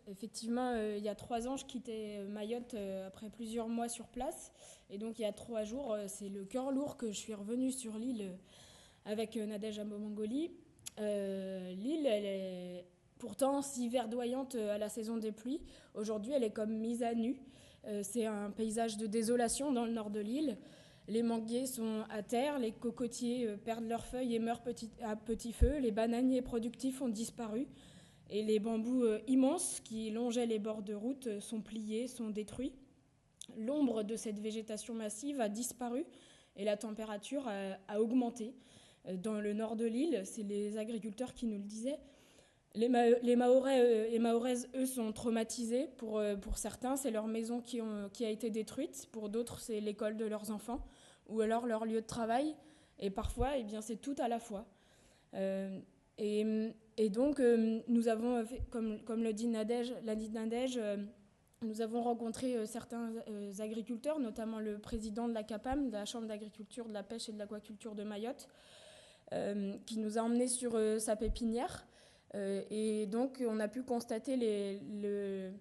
Effectivement, il y a 3 ans, je quittais Mayotte après plusieurs mois sur place. Et donc, il y a 3 jours, c'est le cœur lourd que je suis revenue sur l'île avec Nadège Ambomangoli. L'île, elle est pourtant si verdoyante à la saison des pluies. Aujourd'hui, elle est comme mise à nu. C'est un paysage de désolation dans le nord de l'île. Les manguiers sont à terre, les cocotiers perdent leurs feuilles et meurent à petit feu, les bananiers productifs ont disparu. Et les bambous immenses qui longeaient les bords de route sont pliés, sont détruits. L'ombre de cette végétation massive a disparu et la température a augmenté. Dans le nord de l'île, c'est les agriculteurs qui nous le disaient. Les Mahorais et Mahoraises, eux, sont traumatisés. Pour certains, c'est leur maison qui a été détruite. Pour d'autres, c'est l'école de leurs enfants ou alors leur lieu de travail. Et parfois, eh bien, c'est tout à la fois. Euh, et donc, nous avons, comme le dit Nadège, nous avons rencontré certains agriculteurs, notamment le président de la CAPAM, de la Chambre d'agriculture, de la pêche et de l'aquaculture de Mayotte, qui nous a emmenés sur sa pépinière. Et donc, on a pu constater le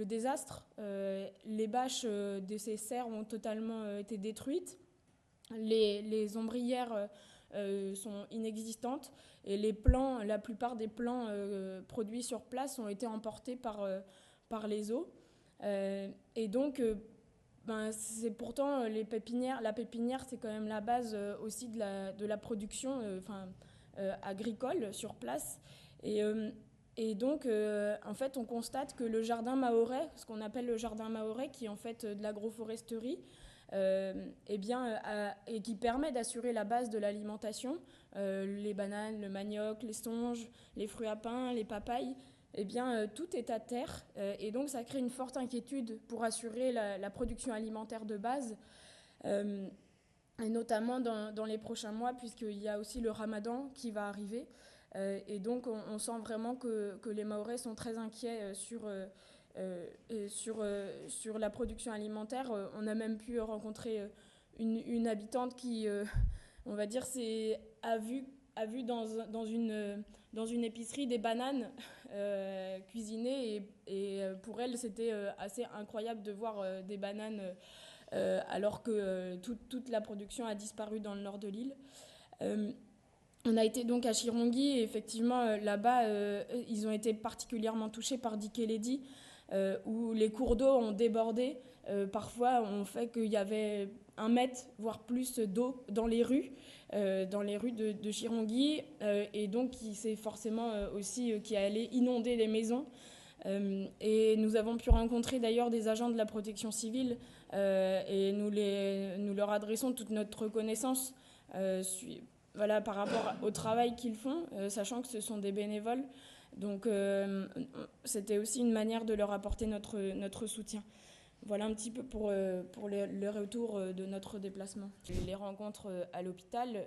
désastre. Les bâches de ces serres ont totalement été détruites. Les ombrières sont inexistantes et la plupart des plants produits sur place ont été emportés par les eaux. Et donc, c'est pourtant la pépinière, c'est quand même la base aussi de la production agricole sur place. Et donc, en fait, on constate que le jardin mahorais, ce qu'on appelle le jardin mahorais, qui est en fait de l'agroforesterie, et qui permet d'assurer la base de l'alimentation, les bananes, le manioc, les songes, les fruits à pain, les papayes, tout est à terre. Et donc ça crée une forte inquiétude pour assurer la production alimentaire de base, et notamment dans les prochains mois, puisqu'il y a aussi le ramadan qui va arriver. Et donc on sent vraiment que les Mahorais sont très inquiets sur la production alimentaire. On a même pu rencontrer une habitante qui, on va dire, a vu dans une épicerie des bananes cuisinées. Et pour elle, c'était assez incroyable de voir des bananes alors que toute la production a disparu dans le nord de l'île. On a été donc à Chirongui et effectivement là-bas, ils ont été particulièrement touchés par Dikeledi, où les cours d'eau ont débordé. Parfois, on fait qu'il y avait 1 mètre, voire plus d'eau dans les rues de Chirongui, et donc c'est forcément aussi qui allait inonder les maisons. Et nous avons pu rencontrer d'ailleurs des agents de la protection civile, et nous leur adressons toute notre reconnaissance voilà, par rapport au travail qu'ils font, sachant que ce sont des bénévoles. Donc c'était aussi une manière de leur apporter notre soutien. Voilà un petit peu pour le retour de notre déplacement. Les rencontres à l'hôpital,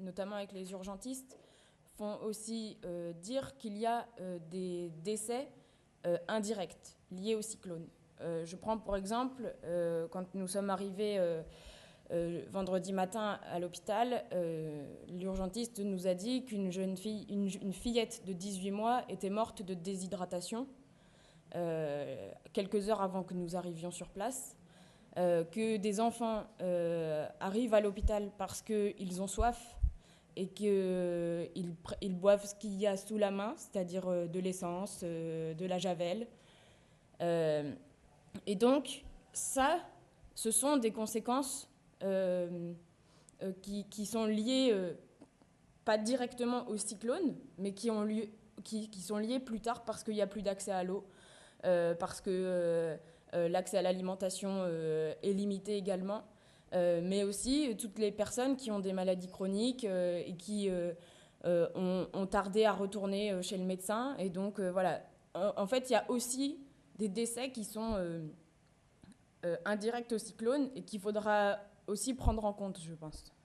notamment avec les urgentistes, font aussi dire qu'il y a des décès indirects liés au cyclone. Je prends pour exemple, quand nous sommes arrivés vendredi matin à l'hôpital, l'urgentiste nous a dit qu'une jeune fille, une fillette de 18 mois était morte de déshydratation quelques heures avant que nous arrivions sur place, que des enfants arrivent à l'hôpital parce qu'ils ont soif et qu'ils boivent ce qu'il y a sous la main, c'est-à-dire de l'essence, de la javel. Et donc, ça, ce sont des conséquences qui sont liées, pas directement au cyclone, mais qui sont liées plus tard parce qu'il n'y a plus d'accès à l'eau, parce que l'accès à l'alimentation est limité également, mais aussi toutes les personnes qui ont des maladies chroniques et qui ont tardé à retourner chez le médecin. Et donc, voilà. En fait, il y a aussi des décès qui sont indirects au cyclone et qu'il faudra aussi prendre en compte, je pense.